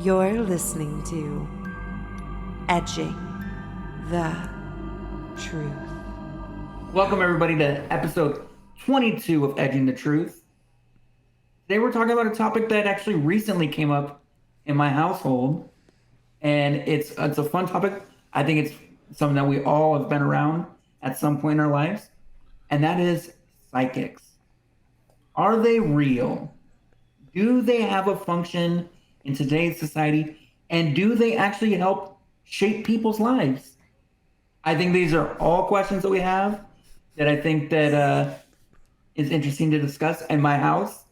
You're listening to Edging the Truth. Welcome, everybody, to episode 22 of Edging the Truth. Today, we're talking about a topic that actually recently came up in my household, and it's a fun topic. I think it's something that we all have been around at some point in our lives, and that is psychics. Are they real? Do they have a function in today's society? And do they actually help shape people's lives? I think these are all questions that we have that I think that is interesting to discuss. In my house,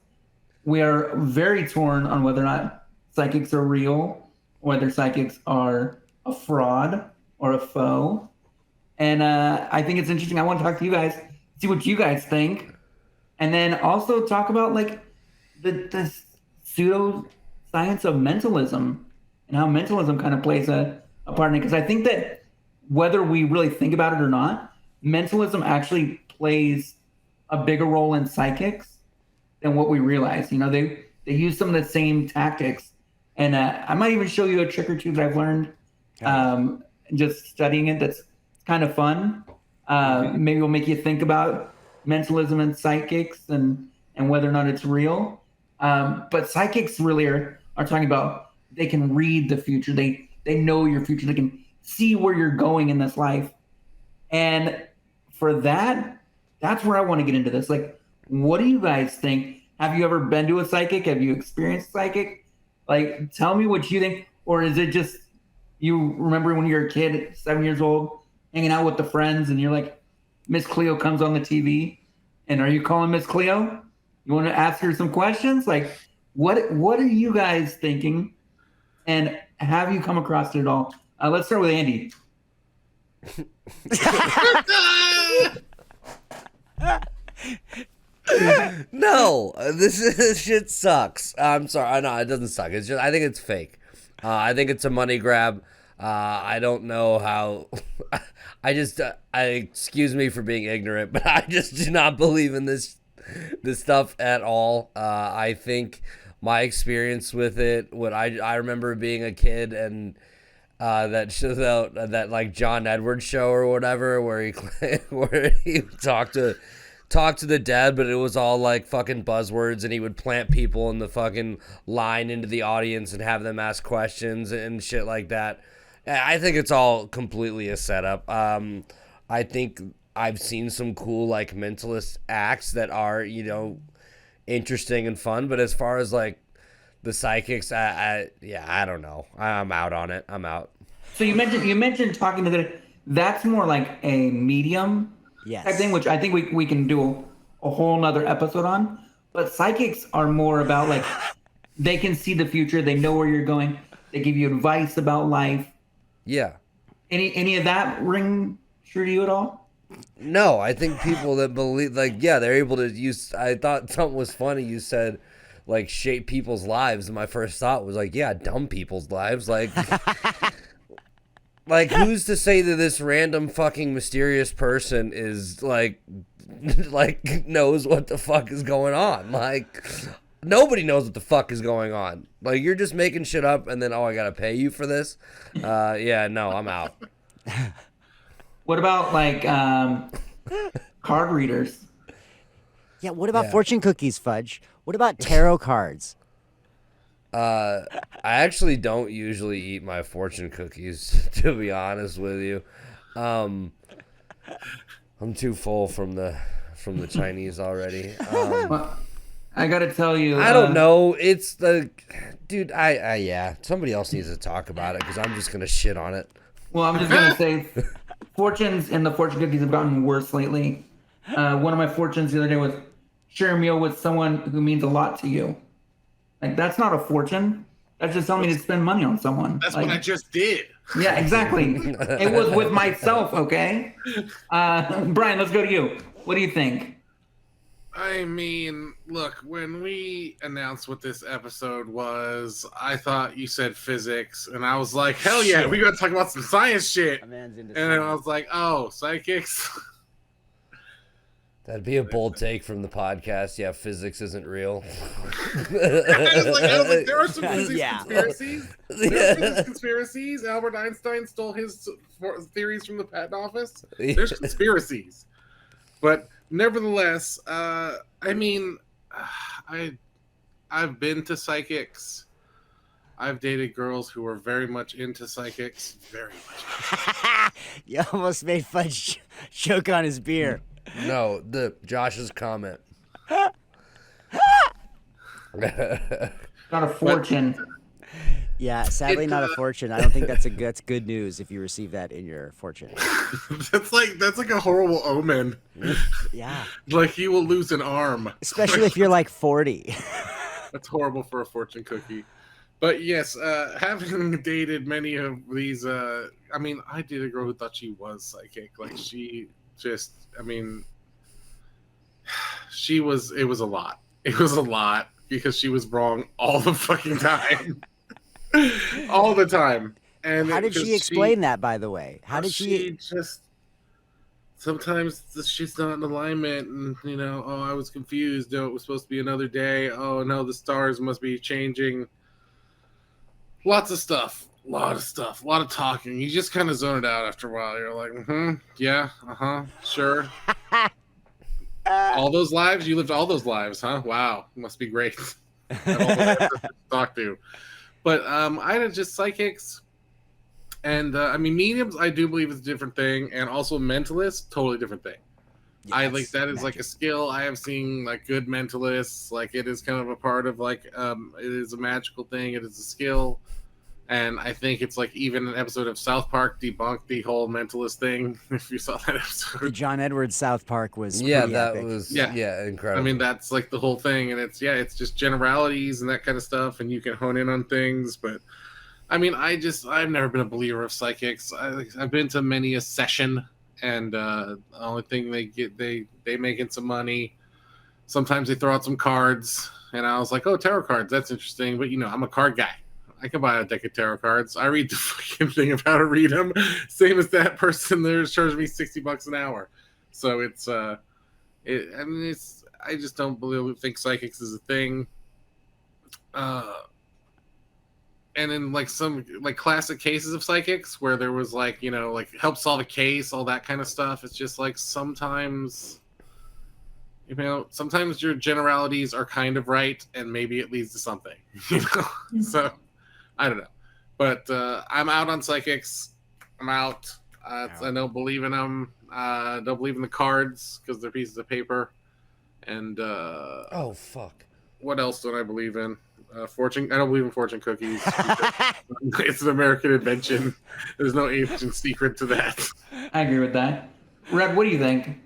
we are very torn on whether or not psychics are real, whether psychics are a fraud or a foe. And I think it's interesting. I want to talk to you guys, see what you guys think. And then also talk about like the pseudo science of mentalism and how mentalism kind of plays a part in it. Because I think that whether we really think about it or not, mentalism actually plays a bigger role in psychics than what we realize. You know, they use some of the same tactics. And I might even show you a trick or two that I've learned just studying it. That's kind of fun. Maybe it'll make you think about mentalism and psychics and whether or not it's real. But psychics really are talking about they can read the future. They know your future. They can see where you're going in this life. And for that, that's where I want to get into this. Like, what do you guys think? Have you ever been to a psychic? Have you experienced psychic? Like, tell me what you think. Or is it just you remember when you were a kid, 7 years old, hanging out with the friends, and you're like, Miss Cleo comes on the TV, and are you calling Miss Cleo? You want to ask her some questions? Like, what are you guys thinking? And have you come across it at all? Let's start with Andy. No, this shit sucks. I'm sorry. No, it doesn't suck. It's just I think it's fake. I think it's a money grab. I don't know how. I excuse me for being ignorant, but I just do not believe in this stuff at all. I think my experience with it, what I remember being a kid and that shows out that like John Edwards show or whatever, where he talked to the dead, but it was all like fucking buzzwords, and he would plant people in the fucking line into the audience and have them ask questions and shit like that. I think it's all completely a setup. I think I've seen some cool like mentalist acts that are, you know, interesting and fun, but as far as like the psychics, I don't know. I'm out on it. I'm out. So you mentioned talking to that's more like a medium type thing, which I think we can do a whole nother episode on. But psychics are more about like they can see the future, they know where you're going, they give you advice about life. Yeah. Any of that ring true to you at all? No, I think people that believe, like, yeah, they're able to use. I thought something was funny. You said, like, shape people's lives, and my first thought was like, yeah, dumb people's lives, like. Like, who's to say that this random fucking mysterious person is like knows what the fuck is going on? Like, nobody knows what the fuck is going on. Like, you're just making shit up, and then I gotta pay you for this. Yeah, no, I'm out. What about like card readers? Yeah, what about fortune cookies, Fudge? What about tarot cards? I actually don't usually eat my fortune cookies, to be honest with you. I'm too full from the Chinese already. Well, I gotta tell you, I don't know. It's the dude. Yeah. Somebody else needs to talk about it because I'm just gonna shit on it. Well, I'm just gonna say, fortunes and the fortune cookies have gotten worse lately. One of my fortunes the other day was share a meal with someone who means a lot to you. Like, that's not a fortune. That's just telling me to spend money on someone. That's like, what I just did. Yeah, exactly. It was with myself, okay? Brian, let's go to you. What do you think? I mean, look, when we announced what this episode was, I thought you said physics, and I was like, hell yeah, we gotta talk about some science shit. And then I was like, oh, psychics? That'd be a bold take from the podcast. Yeah, physics isn't real. I was like, there are some physics Yeah. conspiracies. There are physics conspiracies. Albert Einstein stole his theories from the patent office. There's conspiracies. But nevertheless, I mean, I've been to psychics. I've dated girls who were very much into psychics. Very much. You almost made Fudge choke on his beer. No, Josh's comment. Got a fortune. Yeah, sadly not a fortune. I don't think that's good news if you receive that in your fortune. that's like a horrible omen. Yeah. Like you will lose an arm. Especially if you're like 40. That's horrible for a fortune cookie. But yes, having dated many of these, I mean, I dated a girl who thought she was psychic. Like she just, I mean, it was a lot. It was a lot because she was wrong all the fucking time. All the time. And How did she explain that, by the way? How did she just sometimes she's not in alignment and I was confused. No, it was supposed to be another day. Oh no, the stars must be changing. Lots of stuff. A lot of talking. You just kind of zone it out after a while. You're like, yeah, sure. All those lives? You lived all those lives, huh? Wow. Must be great. Have all the lives to talk to. But I had just psychics. And, I mean, mediums, I do believe is a different thing. And also mentalists, totally different thing. Yes, that is like a skill. I have seen like good mentalists. Like it is kind of a part of like, it is a magical thing. It is a skill. And I think it's like even an episode of South Park debunked the whole mentalist thing. If you saw that episode, The John Edwards South Park was Yeah, pretty that epic. was Yeah. incredible. I mean, that's like the whole thing. And it's just generalities and that kind of stuff. And you can hone in on things. But I mean, I've never been a believer of psychics. I've been to many a session. And the only thing they get, they making some money. Sometimes they throw out some cards. And I was like, oh, tarot cards. That's interesting. But, I'm a card guy. I can buy a deck of tarot cards. I read the fucking thing of how to read them. Same as that person there charged me $60 an hour. So it's, I just don't think psychics is a thing. And in like some like classic cases of psychics where there was like, like help solve a case, all that kind of stuff. It's just like sometimes, sometimes your generalities are kind of right and maybe it leads to something, So I don't know, but I'm out on psychics. I'm out. I don't believe in them. Don't believe in the cards because they're pieces of paper. And oh fuck. What else don't I believe in? Fortune. I don't believe in fortune cookies. It's an American invention. There's no ancient secret to that. I agree with that. Red, what do you think?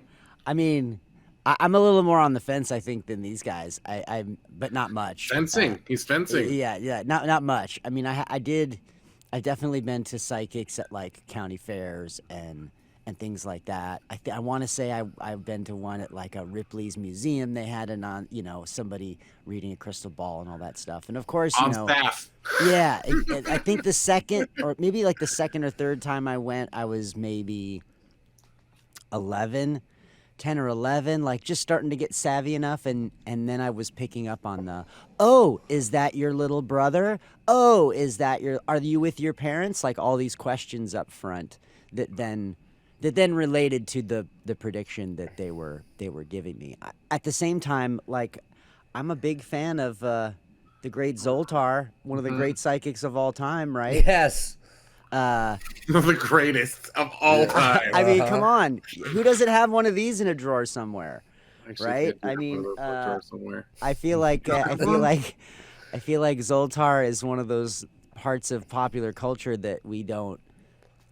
I mean, I'm a little more on the fence, I think, than these guys. But not much. Fencing. He's fencing. Yeah, not much. I mean, I've definitely been to psychics at like county fairs and things like that. I want to say I've been to one at like a Ripley's museum. They had somebody reading a crystal ball and all that stuff. And of course, on staff. Yeah, I think the second or maybe like the second or third time I went, I was maybe 10 or 11, like just starting to get savvy enough, and then I was picking up on is that your little brother? Oh, are you with your parents? Like all these questions up front that then related to the prediction that they were giving me. At the same time, like I'm a big fan of the great Zoltar, one of the great psychics of all time, right? Yes. The greatest of all time. I mean, come on. Who doesn't have one of these in a drawer somewhere? Actually, Right? I I mean, somewhere. I feel like Zoltar is one of those parts of popular culture that we don't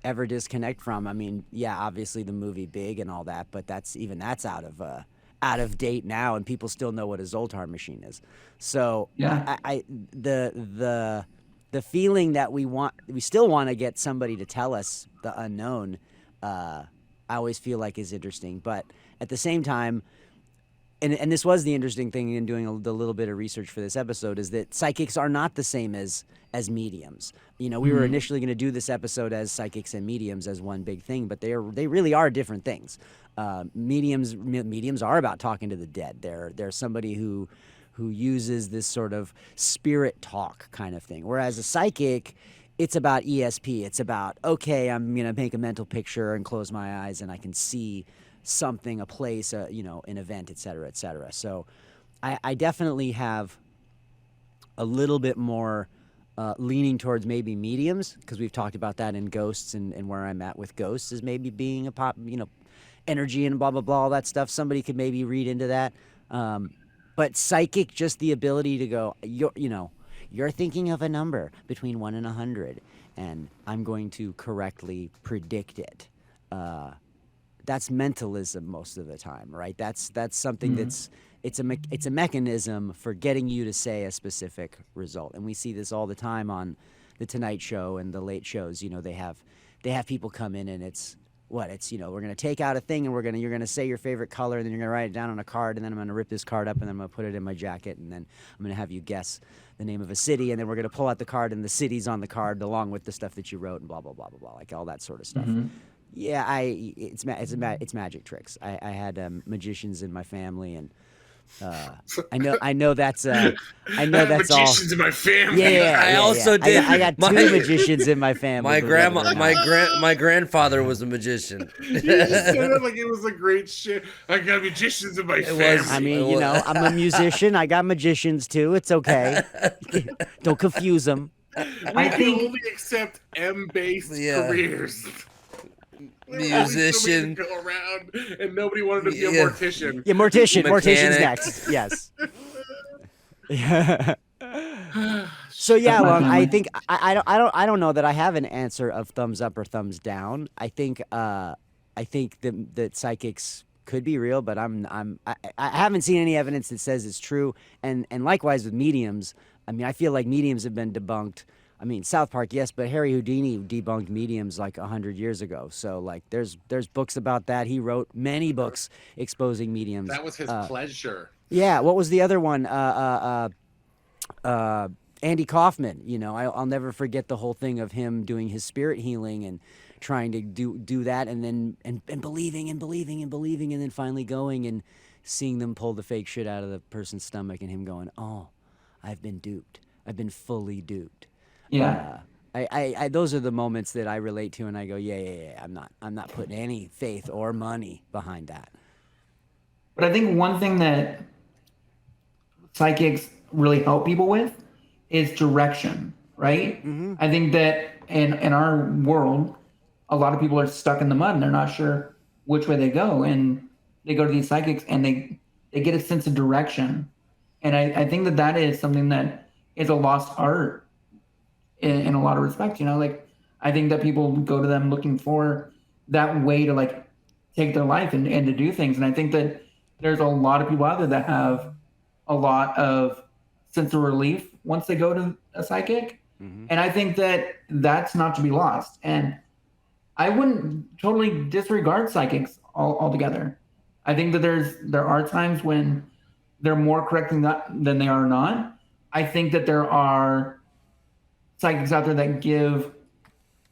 ever disconnect from. I mean, yeah, obviously the movie Big and all that, but that's out of date now, and people still know what a Zoltar machine is. So Yeah. The feeling that we still want to get somebody to tell us the unknown, I always feel like is interesting. But at the same time, and this was the interesting thing in doing the little bit of research for this episode, is that psychics are not the same as mediums. You know, we were initially going to do this episode as psychics and mediums as one big thing, but they really are different things. Mediums are about talking to the dead. They're somebody who uses this sort of spirit talk kind of thing, whereas a psychic, it's about ESP. It's about, okay, I'm going to make a mental picture and close my eyes and I can see something, a place, you know, an event, et cetera, et cetera. So I definitely have a little bit more leaning towards maybe mediums, because we've talked about that in ghosts, and where I'm at with ghosts is maybe being a pop, you know, energy and blah, blah, blah, all that stuff. Somebody could maybe read into that. But psychic, just the ability to go, you're thinking of a number between 1 and 100, and I'm going to correctly predict it. That's mentalism most of the time, right? That's something that's it's a mechanism for getting you to say a specific result, and we see this all the time on the Tonight Show and the late shows. You know, they have people come in, and it's we're going to take out a thing, and you're going to say your favorite color, and then you're going to write it down on a card, and then I'm going to rip this card up, and then I'm going to put it in my jacket, and then I'm going to have you guess the name of a city, and then we're going to pull out the card, and the city's on the card along with the stuff that you wrote, and blah blah blah blah blah, like all that sort of stuff. Yeah, it's magic tricks. I had magicians in my family, and I know that's all. Magicians in my family. Yeah, I also did. I got two magicians in my family. My grandfather was a magician. You just said it like it was a great shit. I got magicians in my family. I mean, you know, I'm a musician. I got magicians too. It's okay. Don't confuse them. I think only accept M-based careers. Musician. Go around, and nobody wanted to be a mortician. Yeah, mortician. Mechanic. Mortician's next. Yes. So yeah, well, I think I don't know that I have an answer of thumbs up or thumbs down. I think that psychics could be real, but I haven't seen any evidence that says it's true. And likewise with mediums. I mean, I feel like mediums have been debunked. I mean, South Park, yes, but Harry Houdini debunked mediums like 100 years ago. So, like, there's books about that. He wrote many books exposing mediums. That was his pleasure. Yeah. What was the other one? Andy Kaufman. You know, I'll never forget the whole thing of him doing his spirit healing and trying to do that, and then and believing and then finally going and seeing them pull the fake shit out of the person's stomach, and him going, "Oh, I've been duped. I've been fully duped." Yeah. I those are the moments that I relate to, and I go, yeah. I'm not putting any faith or money behind that. But I think one thing that psychics really help people with is direction, right? I think that in our world, a lot of people are stuck in the mud and they're not sure which way they go, and they go to these psychics and they get a sense of direction. And I think that is something that is a lost art in a lot of respects, you know, like I think that people go to them looking for that way to like take their life and to do things. And I think that there's a lot of people out there that have a lot of sense of relief once they go to a psychic. And I think that that's not to be lost. And I wouldn't totally disregard psychics altogether. I think that there are times when they're more correct than they are not. I think that there are psychics out there that give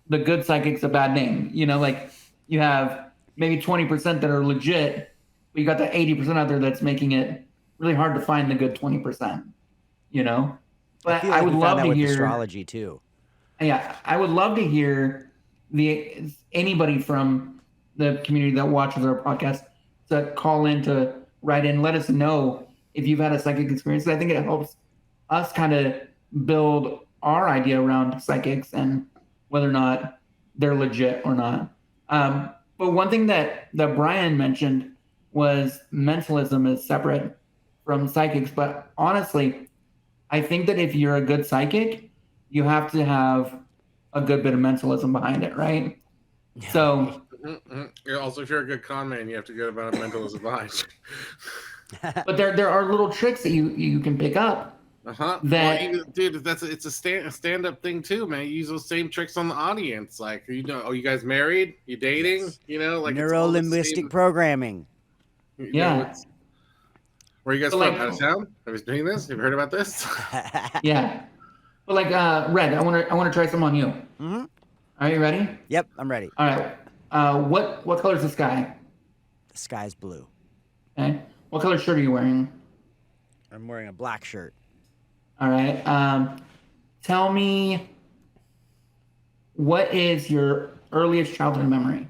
the good psychics a bad name. You know, like you have maybe 20% that are legit, but you got the 80% out there that's making it really hard to find the good 20%, you know? But I would love to hear astrology too. Yeah, I would love to hear anybody from the community that watches our podcast to call in, to write in, let us know if you've had a psychic experience. I think it helps us kind of build our idea around psychics and whether or not they're legit or not. But one thing that Brian mentioned was mentalism is separate from psychics. But honestly, I think that if you're a good psychic, you have to have a good bit of mentalism behind it, right? Yeah. So also, if you're a good con man, you have to get about a mentalism behind you. But there are little tricks that you can pick up. Dude, it's a stand-up thing too, man. You use those same tricks on the audience, like, you know, you guys married? You dating? Yes. You know, like neuro-linguistic programming. Yeah. Where are you guys But from? Out of town? Are we doing this? Have you heard about this? Yeah. But like, Red, I want to try some on you. Mhm. Are you ready? Yep, I'm ready. All right. What color is the sky? The sky's blue. Okay. What color shirt are you wearing? I'm wearing a black shirt. All right. Tell me, what is your earliest childhood memory?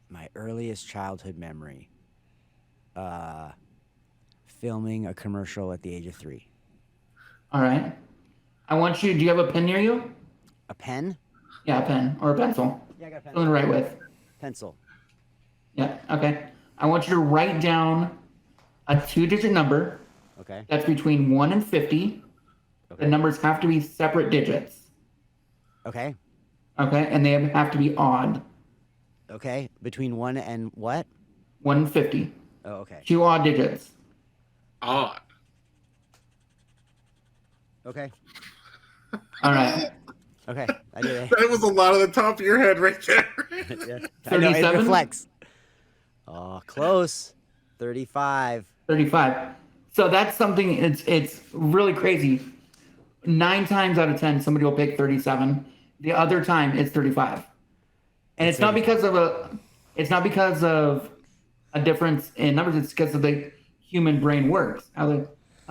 My earliest childhood memory. Filming a commercial at the age of 3. All right. Do you have a pen near you? A pen? Yeah, a pen or a pencil. Yeah, I got a pen. Something to write with. Pencil. Yeah, okay. I want you to write down a 2-digit number Okay. that's between 1 and 50. Okay. The numbers have to be separate digits. Okay. Okay, and they have to be odd. Okay. Between 1 and what? 1 and 50. Oh, okay. 2 odd digits. Odd. Okay. All right. Okay. I did it. That was a lot of the top of your head right there. Yeah. I know, it 37? reflects. Oh, close. 35. 35. So that's something, it's really crazy. 9 times out of 10, somebody will pick 37. The other time it's 35. And it's not because of a difference in numbers, it's because of the human brain works, how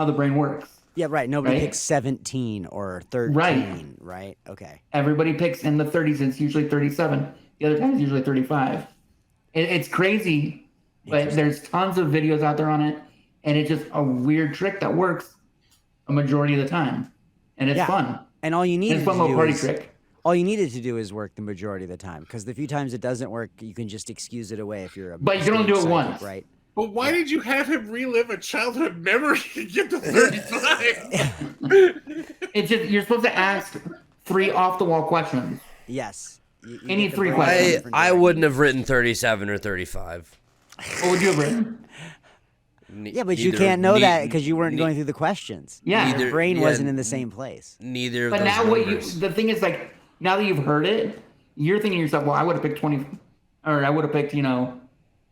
the brain works. Yeah, right. Nobody Right? picks 17 or 13, right? Okay. Everybody picks in the 30s, it's usually 37. The other time it's usually 35. It's crazy, but there's tons of videos out there on it, and it's just a weird trick that works a majority of the time. And it's fun. And all you And needed it's to a fun little do party is trick. all you needed to do is work the majority of the time, because the few times it doesn't work, you can just excuse it away if you're a. But you can only do it psychic, once. right? But why did you have him relive a childhood memory to get to 35? It's just you're supposed to ask 3 off the wall questions. Yes. You Any get the 3 brain questions. in I different I directions. wouldn't have written 37 or 35. What would you have written? Yeah, but you Neither- can't know ne- that because you weren't ne- going through the questions. Yeah. Your Neither- brain yeah, wasn't in the same place. Neither of But those now numbers. the thing is, like, now that you've heard it, you're thinking to yourself, well, I would have picked 20, or I would have picked,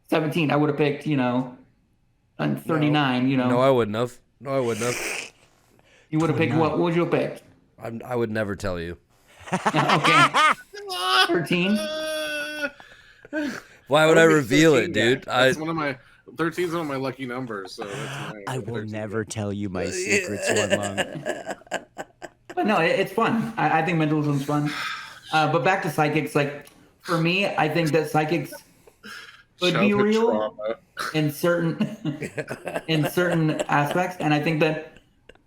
17. I would have picked, 39, No, I wouldn't have. No, I wouldn't have. You would have picked, what would you have picked? I would never tell you. Okay. 13? Why would I be reveal 13 it, dude? That's one of my 13 is one of my lucky numbers. So that's my I will 13. never tell you my secrets, one lung. But no, it's fun. I think mentalism's fun. But back to psychics, like, for me, I think that psychics could be Childhood real trauma. in certain aspects, and I think that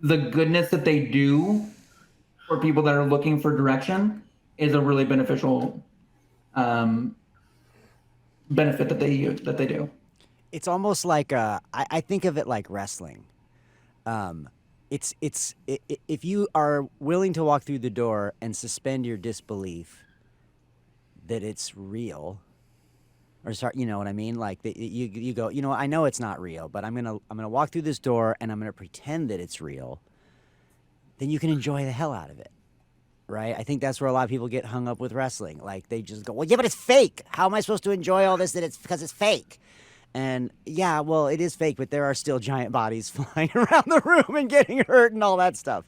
the goodness that they do for people that are looking for direction is a really beneficial benefit that they do. It's almost like I think of it like wrestling. If you are willing to walk through the door and suspend your disbelief that it's real, or sorry, you know what I mean? Like you go, I know it's not real, but I'm gonna walk through this door and I'm gonna pretend that it's real. Then you can enjoy the hell out of it, right? I think that's where a lot of people get hung up with wrestling. Like they just go, well, yeah, but it's fake. How am I supposed to enjoy all this because it's fake? And yeah, well, it is fake, but there are still giant bodies flying around the room and getting hurt and all that stuff.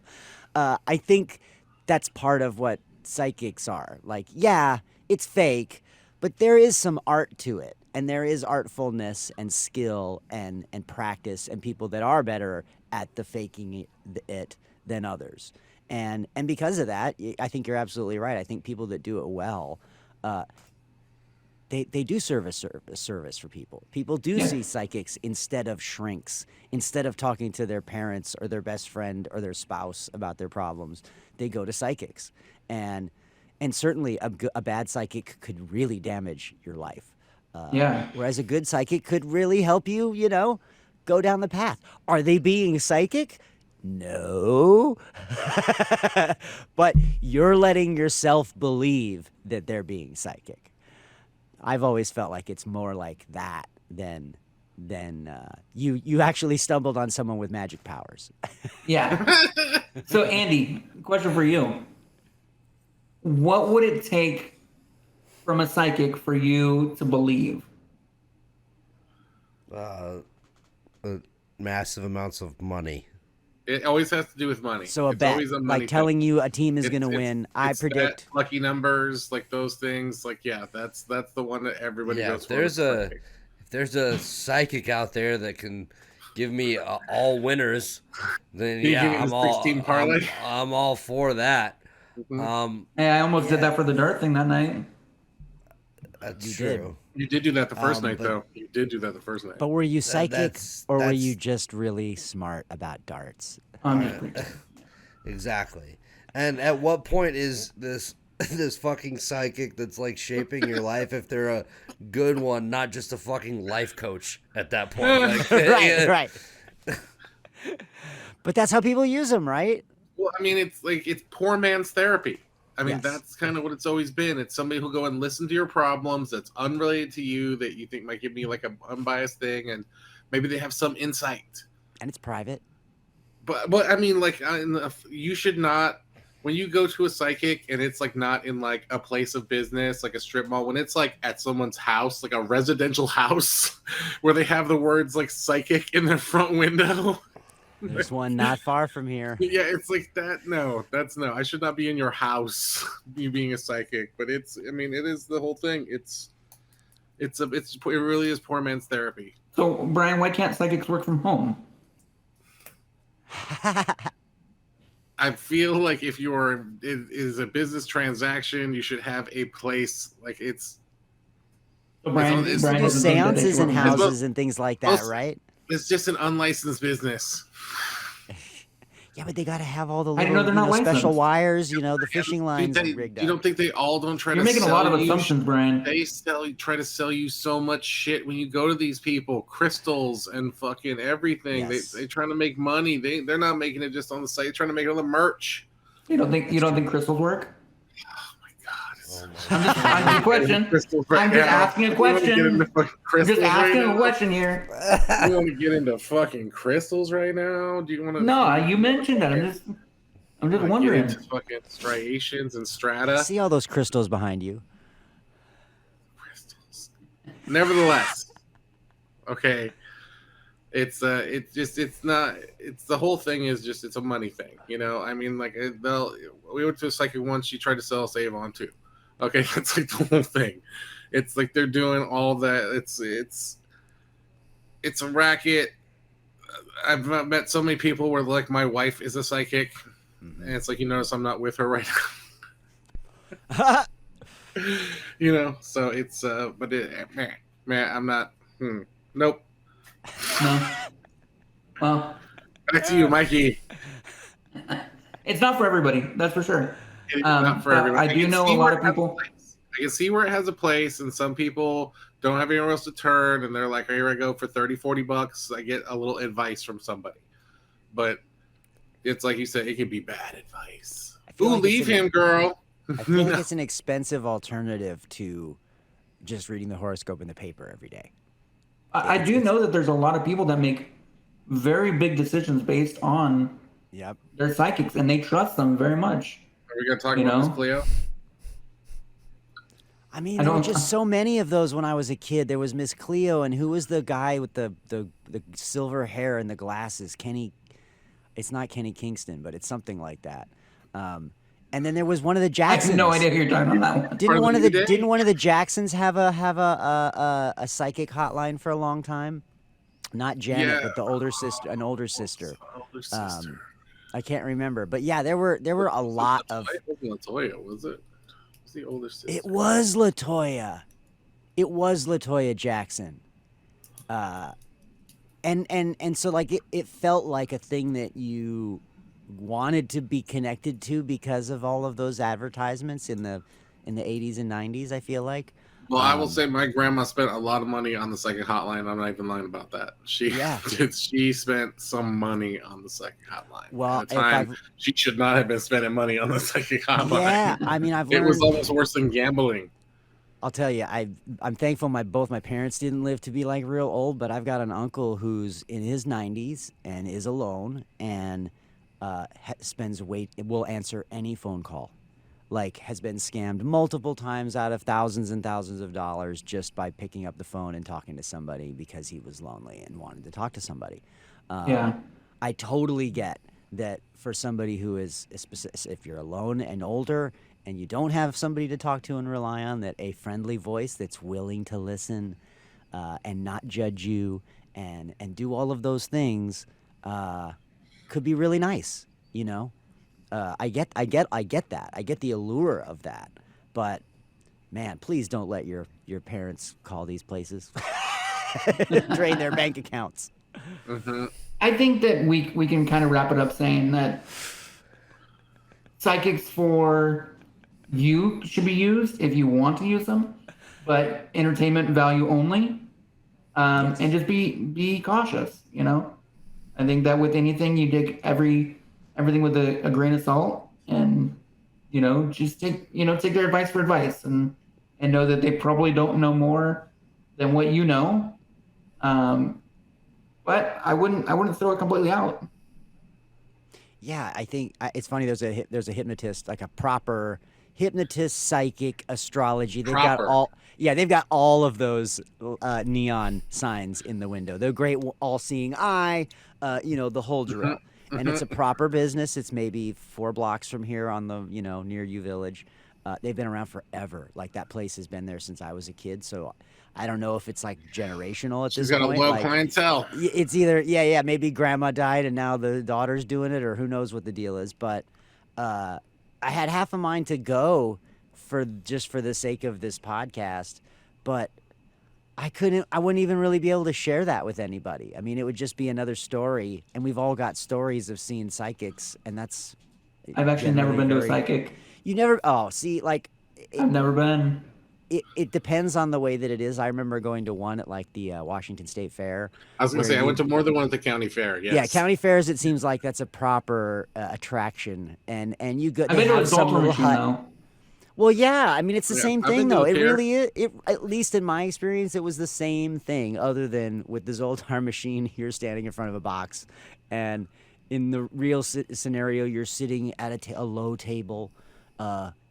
I think that's part of what psychics are. Like, yeah, it's fake, but there is some art to it. And there is artfulness and skill and practice and people that are better at the faking it than others. And because of that, I think you're absolutely right. I think people that do it well, they do serve a service for people. People do see psychics instead of shrinks. Instead of talking to their parents or their best friend or their spouse about their problems, they go to psychics. And certainly a bad psychic could really damage your life. Whereas a good psychic could really help you, go down the path. Are they being psychic? No. But you're letting yourself believe that they're being psychic. I've always felt like it's more like that than you actually stumbled on someone with magic powers. Yeah. So Andy, question for you. What would it take from a psychic for you to believe? massive amounts of money. It always has to do with money. So a It's bet, always a money like telling thing. you a team is going to It's- win. I it's predict. bet, lucky numbers, like those things. Like, yeah, that's the one that everybody Yeah, goes if for. there's a psychic out there that can give me all winners, then Can you give yeah, me the I'm all 16 parlay? I'm all for that. Mhm. Hey, I almost did that for the dart thing that night. That's You true. did. You did do that the first night, but- though. You did do that the first night. But were you psychic, that's- or were that's- you just really smart about darts? I'm just pretending. Exactly. And at what point is this this fucking psychic that's like shaping your life if they're a good one, not just a fucking life coach at that point? Like, Right, right. But that's how people use them, right? Well, I mean, it's poor man's therapy. I mean, Yes. that's kind of what it's always been. It's somebody who'll go and listen to your problems that's unrelated to you, that you think might give me like an unbiased thing, and maybe they have some insight. And it's private. But I mean, like, you should not, when you go to a psychic and it's like not in like a place of business, like a strip mall, when it's like at someone's house, like a residential house, where they have the words like psychic in their front window. There's one not far from here. Yeah, it's like that. No, that's no. I should not be in your house. You being a psychic, but it's. I mean, it is the whole thing. It really is poor man's therapy. So, Brian, why can't psychics work from home? I feel like if it is a business transaction, you should have a place like it's. So Brian, It's- Brian Do doesn't think that they seances can in work from home. houses and things like that, Most- right? It's just an unlicensed business. Yeah, but they got to have all the I didn't little, know they're not special licensed. wires, the fishing lines You rigged up. don't think they all don't try You're to making a sell lot of you assumptions, Brian. They try to sell you so much shit when you go to these people, crystals and fucking everything. Yes. They're trying to make money. They're not making it just on the site. They're trying to make it on the merch. You don't think crystals work? Oh my god! I'm just asking a question. Crystals right I'm just now. asking a You wanna get into question. fucking I'm crystals just asking right a now? question here. You want to get into fucking crystals right now? Do you want to? No, you mentioned that. I'm just wondering. Get into fucking striations and strata. See all those crystals behind you? Crystals. Nevertheless, okay, it's the whole thing is just it's a money thing, I mean, like we went to a psychic once. She tried to sell us Avon too. Okay, that's like the whole thing. It's like they're doing all that. It's a racket. I've met so many people where like my wife is a psychic, and it's like, you notice I'm not with her right now. So it's but man, I'm not. Nope. No. Well, Back to you, Mikey. it's not for everybody. That's for sure. It's not for but everyone. I do can know see a lot where of it has people. place. I can see where it has a place, and some people don't have anywhere else to turn, and they're like, here I go for $30-$40. I get a little advice from somebody. But it's like you said, it can be bad advice. I feel Ooh, like it's leave an- him, girl. I feel like it's an expensive alternative to just reading the horoscope in the paper every day. I do know that there's a lot of people that make very big decisions based on Yep. their psychics, and they trust them very much. Are we going to talk You about know? Miss Cleo? I mean, I there were don't- just so many of those when I was a kid. There was Miss Cleo, and who was the guy with the silver hair and the glasses? Kenny. It's not Kenny Kingston, but it's something like that. And then there was one of the I Jacksons. have no idea who you're talking about that one. Didn't one of New the Day? didn't one of the Jacksons have a psychic hotline for a long time? Not Janet, Yeah. but the older sister, an older sister. Older sister. I can't remember, but yeah, there were a lot of. It wasn't Latoya, was it? It was the older sister. It was Latoya. It was Latoya Jackson. And so like it felt like a thing that you wanted to be connected to because of all of those advertisements in the 80s and 90s, I feel like. Well, I will say my grandma spent a lot of money on the psychic hotline. I'm not even lying about that. She Yeah. she spent some money on the psychic hotline. Well, at if the time, I've- she should not have been spending money on the psychic hotline. Yeah, I mean, I've It learned. was almost worse than gambling. I'll tell you, I'm thankful both my parents didn't live to be like real old, but I've got an uncle who's in his 90s and is alone and will answer any phone call. Like, has been scammed multiple times out of thousands and thousands of dollars just by picking up the phone and talking to somebody because he was lonely and wanted to talk to somebody. Yeah. I totally get that for somebody who is, if you're alone and older and you don't have somebody to talk to and rely on, that a friendly voice that's willing to listen and not judge you and do all of those things could be really nice, you know? I get that. I get the allure of that. But man, please don't let your parents call these places, drain their bank accounts. I think that we can kind of wrap it up saying that psychics for you should be used if you want to use them, but entertainment value only. And just be cautious, you know? I think that with anything, you take everything with a grain of salt, and, you know, just take their advice for advice, and know that they probably don't know more than what you know. But I wouldn't throw it completely out. Yeah, I think it's funny. There's a hypnotist, like a proper hypnotist, psychic, astrology. They've got all of those neon signs in the window. The great all-seeing eye, the whole drill. And it's a proper business. It's maybe 4 blocks from here on the, near U Village. They've been around forever. Like, that place has been there since I was a kid. So I don't know if it's like generational at this point. She's got a low clientele. It's either, maybe grandma died and now the daughter's doing it, or who knows what the deal is. But I had half a mind to go for the sake of this podcast, but I wouldn't even really be able to share that with anybody. I mean, it would just be another story, and we've all got stories of seeing psychics, and that's... I've actually never been to a psychic. You never... Oh, see, like... I've never been. It depends on the way that it is. I remember going to one at, like, the Washington State Fair. I was going to say, I went to more than one at the county fair, yes. Yeah, county fairs, it seems like that's a proper attraction, and you go... I've been to a dollar machine, though. Well, yeah. I mean, it's the same thing, though. It fair. really is. At least in my experience, it was the same thing, other than with the Zoltar machine, you're standing in front of a box. And in the real scenario, you're sitting at a low table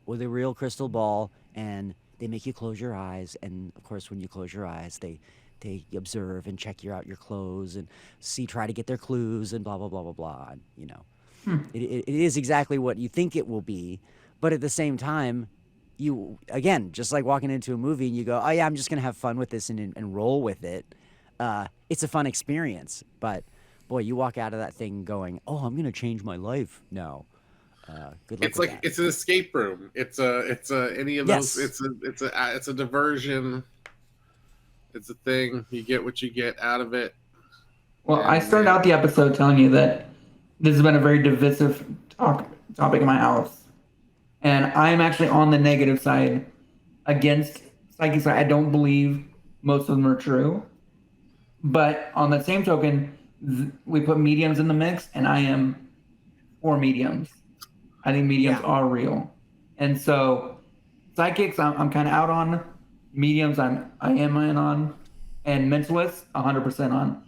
with a real crystal ball, and they make you close your eyes. And, of course, when you close your eyes, they observe and check out your clothes and try to get their clues and blah, blah, blah, blah, blah. And, it is exactly what you think it will be. But at the same time, you, again, just like walking into a movie and you go, oh, yeah, I'm just going to have fun with this and roll with it. It's a fun experience. But, boy, you walk out of that thing going, oh, I'm going to change my life. No. Good luck It's like, it's an escape room. It's any of those. It's a diversion. It's a thing. You get what you get out of it. Well, I started out the episode telling you that this has been a very divisive topic in my house. And I'm actually on the negative side against psychics. I don't believe most of them are true. But on the same token, we put mediums in the mix, and I am for mediums. I think mediums are real. And so psychics, I'm kind of out on. Mediums, I am in on. And mentalists, 100% on.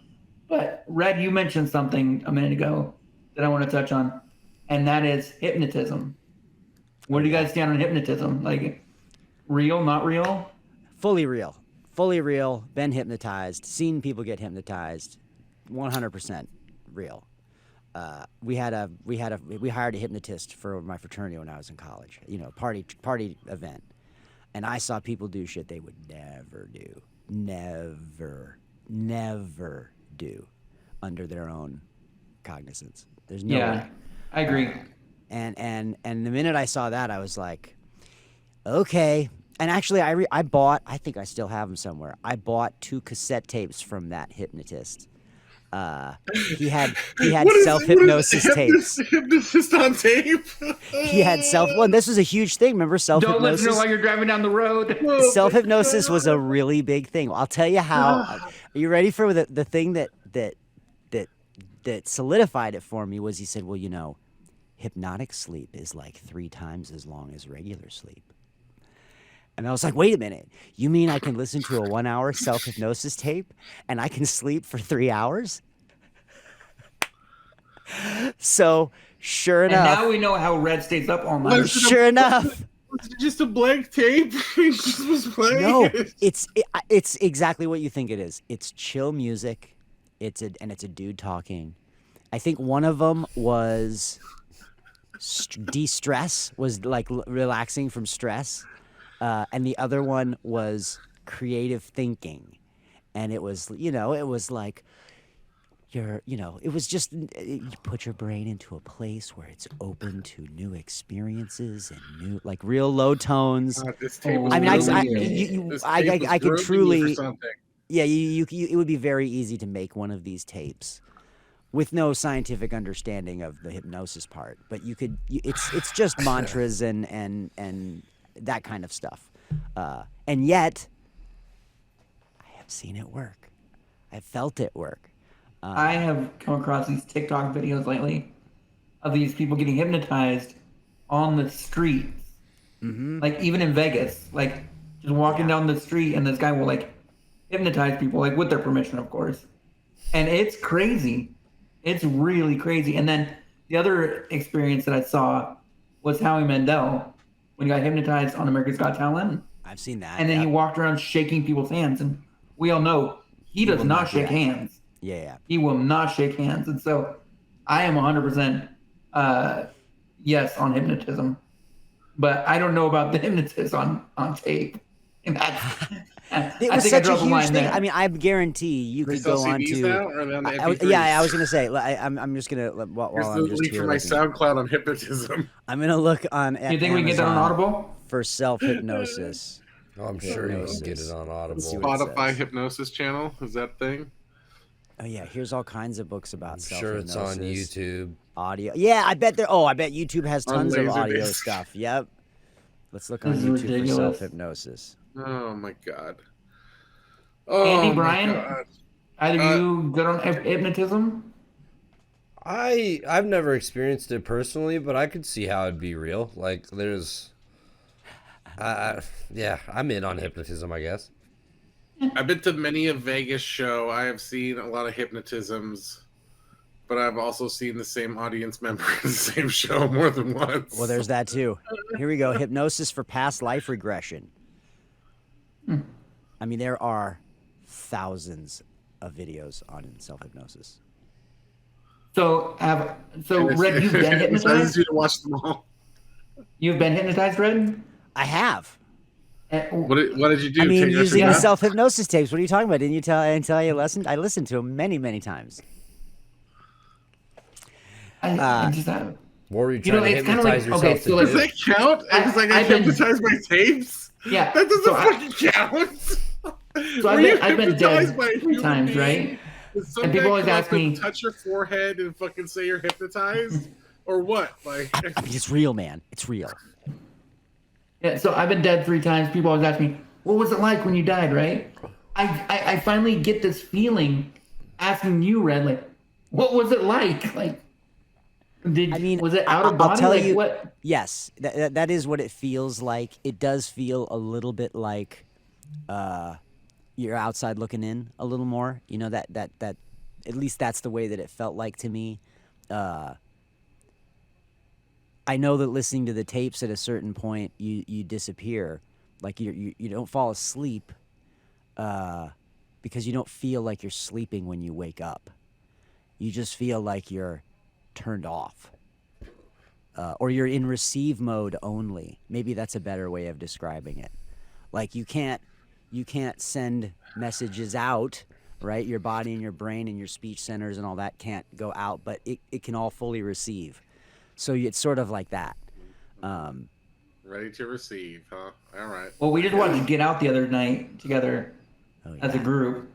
But Red, you mentioned something a minute ago that I want to touch on, and that is hypnotism. Where do you guys stand on hypnotism? Like, real, not real? Fully real. Fully real. Been hypnotized. Seen people get hypnotized. 100% real. We hired a hypnotist for my fraternity when I was in college. Party event, and I saw people do shit they would never do. Never do under their own cognizance. There's no way. I agree. And the minute I saw that, I was like, okay. And actually, I think I still have them somewhere. I bought 2 cassette tapes from that hypnotist. He had self-hypnosis tapes. Hypnotist on tape? He had well, this was a huge thing. Remember self-hypnosis? Don't listen to it while you're driving down the road. Self-hypnosis was a really big thing. I'll tell you how. Are you ready for the thing that solidified it for me was he said, well, hypnotic sleep is like 3 times as long as regular sleep. And I was like, wait a minute. You mean I can listen to a 1-hour self-hypnosis tape and I can sleep for 3 hours? So, sure enough. And now we know how Red stays up all night. Sure enough. Was it just a blank tape? He just was playing. No, it's exactly what you think it is. It's chill music. it's a dude talking. I think one of them was de-stress, was like relaxing from stress, and the other one was creative thinking, and it was it was like it was just you put your brain into a place where it's open to new experiences and new like real low tones. This tape was I mean, This tape was I could grooming you truly, for something. yeah, it would be very easy to make one of these tapes with no scientific understanding of the hypnosis part, but it's just mantras and that kind of stuff, and yet I have seen it work. I felt it work. I have come across these TikTok videos lately of these people getting hypnotized on the streets, like even in Vegas, like just walking down the street, and this guy will like hypnotize people, like with their permission, of course, and it's crazy. It's really crazy. And then the other experience that I saw was Howie Mandel when he got hypnotized on America's Got Talent. I've seen that. And then he walked around shaking people's hands, and we all know he does not shake hands. Yeah. He will not shake hands. And so I am 100% yes on hypnotism, but I don't know about the hypnotist on tape. And It was such a huge thing. I mean, I guarantee you could go on to. Now, or on the MP3s? Yeah, I was gonna say. I'm just gonna while Here's I'm the just link here for my looking, SoundCloud on hypnotism. I'm gonna look on. You think we can get that on Audible? For self hypnosis? Oh, I'm sure you can get it on Audible. See what it Spotify says. hypnosis channel, is that thing? Oh yeah, here's all kinds of books about I'm self sure hypnosis. it's on YouTube. Audio. Yeah, I bet I bet YouTube has On tons of audio Laserdisc. stuff. Yep. Let's look on This is YouTube for ridiculous. self hypnosis. Oh my god. Oh, Andy, my Brian? God. Either you good on hypnotism? I've never experienced it personally, but I could see how it'd be real. Like there's, yeah, I'm in on hypnotism, I guess. I've been to many a Vegas show. I have seen a lot of hypnotisms, but I've also seen the same audience member in the same show more than once. Well, there's that too. Here we go. Hypnosis for past life regression. I mean, there are thousands of videos on self hypnosis. So Red, you've been It's hypnotized? easy to watch them all. You've been hypnotized, Red? I have. What did you do? I mean, Take us using through the that? self hypnosis tapes. What are you talking about? Didn't you tell? I didn't tell you listened. I listened to them many, many times. I just What were you You know, trying to it's kinda like- hypnotize okay, yourself so to Does do? that count? Because I got I've been- hypnotized by tapes? yeah. That doesn't so fucking count. So Were you I've been hypnotized dead by a 3 human times, being? right? Did some And people guy always come ask up and me- touch your forehead and fucking say you're hypnotized? Or what? Like, I mean, it's real, man. It's real. Yeah, so I've been dead 3 times. People always ask me, what was it like when you died, right? I finally get this feeling asking you, Red, like, what was it like? Like, was it out of body? I'll tell like, you. what? Yes, that is what it feels like. It does feel a little bit like you're outside looking in a little more. You know that at least that's the way that it felt like to me. I know that listening to the tapes at a certain point, you disappear, like you don't fall asleep, because you don't feel like you're sleeping when you wake up. You just feel like you're turned off, or you're in receive mode only. Maybe that's a better way of describing it. Like you can't send messages out, right? Your body and your brain and your speech centers and all that can't go out, but it can all fully receive. So it's sort of like that. ready to receive, huh? All right. Well, we just watched Get Out the other night together as a group,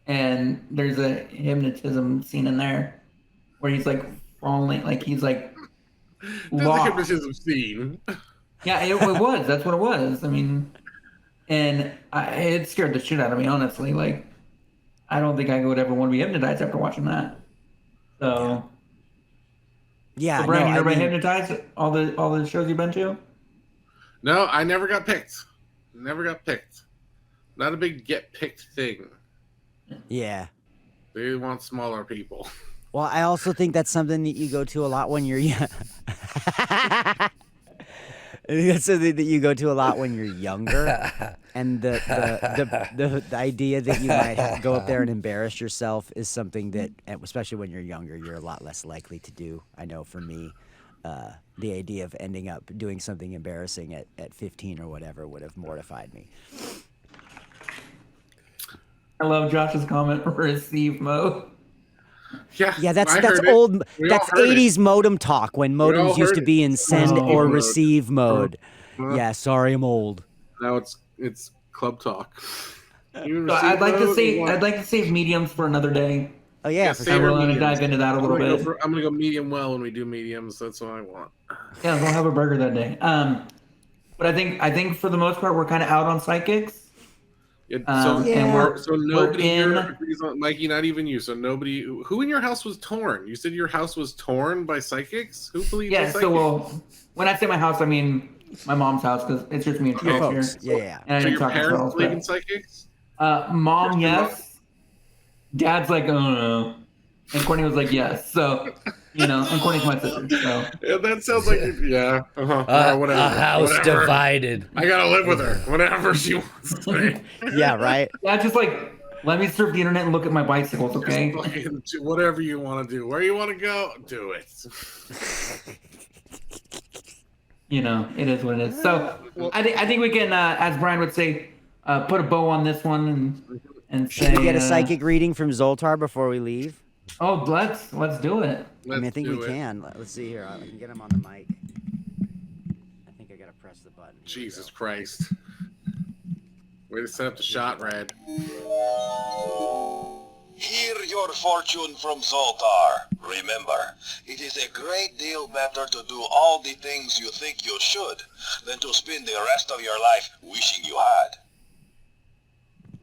and there's a hypnotism scene in there where he's like falling, like he's like There's a lost. hypnotism scene. Yeah, it was. That's what it was. I mean, and it scared the shit out of me, honestly. Like, I don't think I would ever want to be hypnotized after watching that. So, Yeah, so Brian, no, you I ever been mean, hypnotized? All the shows you've been to? No, I never got picked. Never got picked. Not a big get picked thing. yeah. They want smaller people. Well, I also think that's something that you go to a lot when you're young. I think that's something that you go to a lot when you're younger. And the idea that you might go up there and embarrass yourself is something that, especially when you're younger, you're a lot less likely to do. I know for me, the idea of ending up doing something embarrassing at 15 or whatever would have mortified me. I love Josh's comment. Receive mode. Yeah, that's heard old. We That's all heard 80s modem talk when all modems used heard to be in send or mode. receive mode. Uh-huh. Yeah, sorry, I'm old. Now it's club talk. So I'd like to save mediums for another day. Oh yeah, Yeah, for save I sure. will mediums. dive into that a little bit. I'm gonna go medium well when we do mediums. That's what I want. Yeah, we'll have a burger that day. But I think for the most part we're kind of out on psychics. And we're Nobody we're here agrees on Mikey, not even you. So nobody who in your house was torn. You said your house was torn by psychics. Who believes? Yeah. in psychics? So when I say my house, I mean my mom's house because it's just me and Trish folks. here. Yeah. And I So didn't your talk to parents Charles, believe but- in psychics? Mom, yes. Dad's like, oh no. And Courtney was like, yes. So, and Courtney's my sister. So Yeah, that sounds like whatever. A house whatever. divided. I gotta live with her. Whatever she wants to say. Yeah, right. Dad's just like, let me surf the internet and look at my bicycles, okay? Just fucking do whatever you want to do. Where you want to go, do it. It is what it is. So I think we can, as Brian would say, put a bow on this one and say. Should we get a psychic reading from Zoltar before we leave? Oh, let's do it. I think we do it. can. Let's see here. I can get him on the mic. I think I gotta press the button. Here we Jesus go. Christ. Way to set up the shot, Red. Hear your fortune from Zoltar. Remember, it is a great deal better to do all the things you think you should than to spend the rest of your life wishing you had.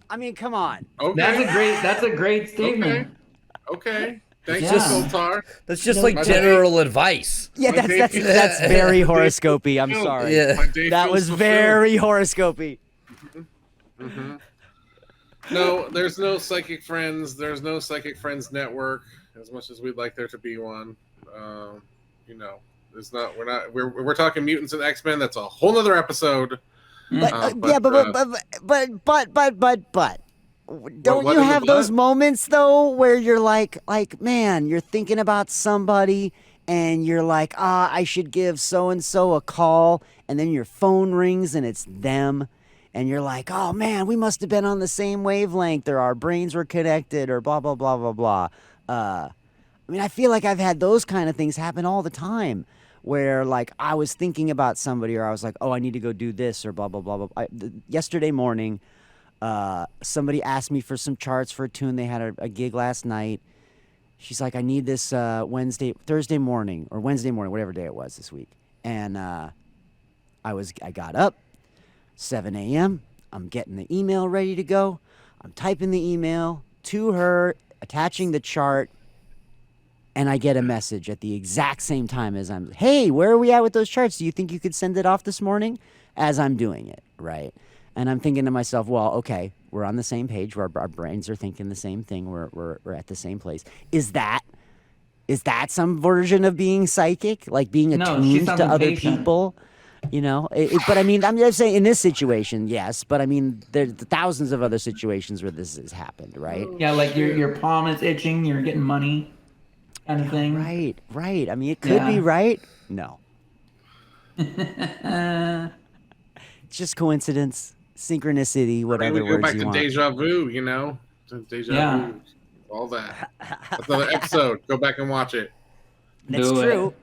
I mean, come on. Okay. That's a great statement. Okay. Thanks, Yeah. Zoltar. That's just like general advice. Yeah, My that's day- that's very horoscopy. I'm sorry. Yeah. My day That feels was fulfilled. very horoscopy. No, there's no psychic friends. There's no psychic friends network. As much as we'd like there to be one, it's not. We're talking mutants and X-Men. That's a whole nother episode. But But, yeah, but don't what you in the have those butt? moments though where you're like man, you're thinking about somebody and you're like, I should give so and so a call, and then your phone rings and it's them, and you're like, oh man, we must have been on the same wavelength, or our brains were connected, or blah blah blah blah blah. I mean, I feel like I've had those kind of things happen all the time, where like I was thinking about somebody, or I was like, oh, I need to go do this, or blah blah blah blah. Yesterday morning, somebody asked me for some charts for a tune. They had a gig last night. She's like, I need this Thursday morning, or Wednesday morning, whatever day it was this week. And I got up, 7 a.m. I'm getting the email ready to go. I'm typing the email to her, attaching the chart, and I get a message at the exact same time as hey, where are we at with those charts? Do you think you could send it off this morning? As I'm doing it, right? And I'm thinking to myself, well, okay, we're on the same page. Our brains are thinking the same thing. We're at the same place. Is that some version of being psychic? Like being No, attuned she's to other impatient. people? But I mean, I'm just saying in this situation, yes. But I mean, there's thousands of other situations where this has happened, right? Yeah, like your palm is itching, you're getting money, kind of thing. Right. I mean, it could be Yeah. right. No. It's just coincidence, synchronicity, whatever Maybe we go words back you to want. deja vu. Deja Yeah. vu. All that. That's another episode. Go back and watch it. That's Do it. true.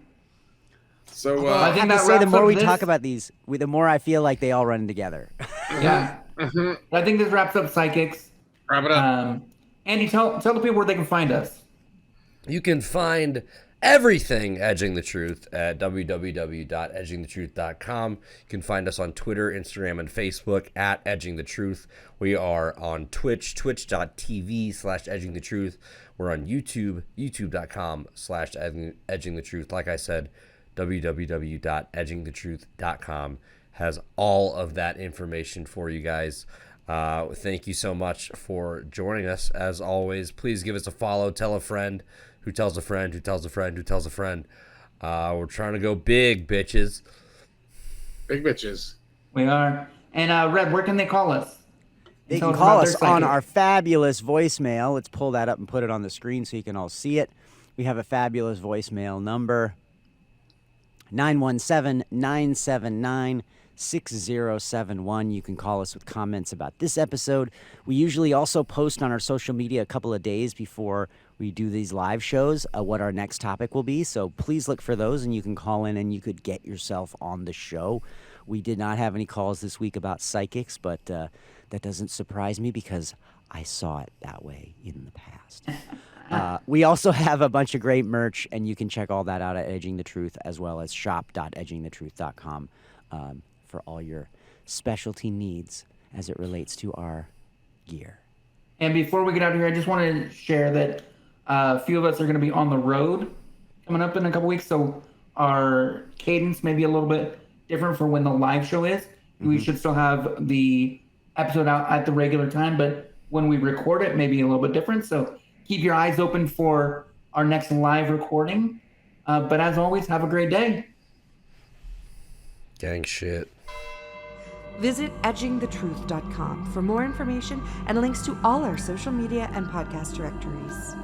So I I think have that to say, the wraps more up we this- talk about these, the more I feel like they all run together. Yeah. I think this wraps up psychics. wrap it up. Andy, tell the people where they can find us. You can find everything Edging the Truth at www.edgingthetruth.com. You can find us on Twitter, Instagram, and Facebook at Edging the Truth. We are on Twitch, twitch.tv/Edging the Truth. We're on YouTube, youtube.com/Edging the Truth. Like I said, www.edgingthetruth.com has all of that information for you guys. Thank you so much for joining us. As always, please give us a follow. Tell a friend who tells a friend who tells a friend who tells a friend. We're trying to go big, bitches. Big bitches. We are. And Red, where can they call us? They Tell can us about call their us on psychic. our fabulous voicemail. Let's pull that up and put it on the screen so you can all see it. We have a fabulous voicemail number, 917-979-6071. You can call us with comments about this episode. We usually also post on our social media a couple of days before we do these live shows what our next topic will be. So please look for those, and you can call in and you could get yourself on the show. We did not have any calls this week about psychics, but that doesn't surprise me because I saw it that way in the past. We also have a bunch of great merch, and you can check all that out at Edging the Truth, as well as shop.edgingthetruth.com for all your specialty needs as it relates to our gear. And before we get out of here, I just wanted to share that a few of us are going to be on the road coming up in a couple weeks, so our cadence may be a little bit different for when the live show is. We should still have the episode out at the regular time, but when we record it, maybe a little bit different. So keep your eyes open for our next live recording. But as always, have a great day. Gang shit. Visit edgingthetruth.com for more information and links to all our social media and podcast directories.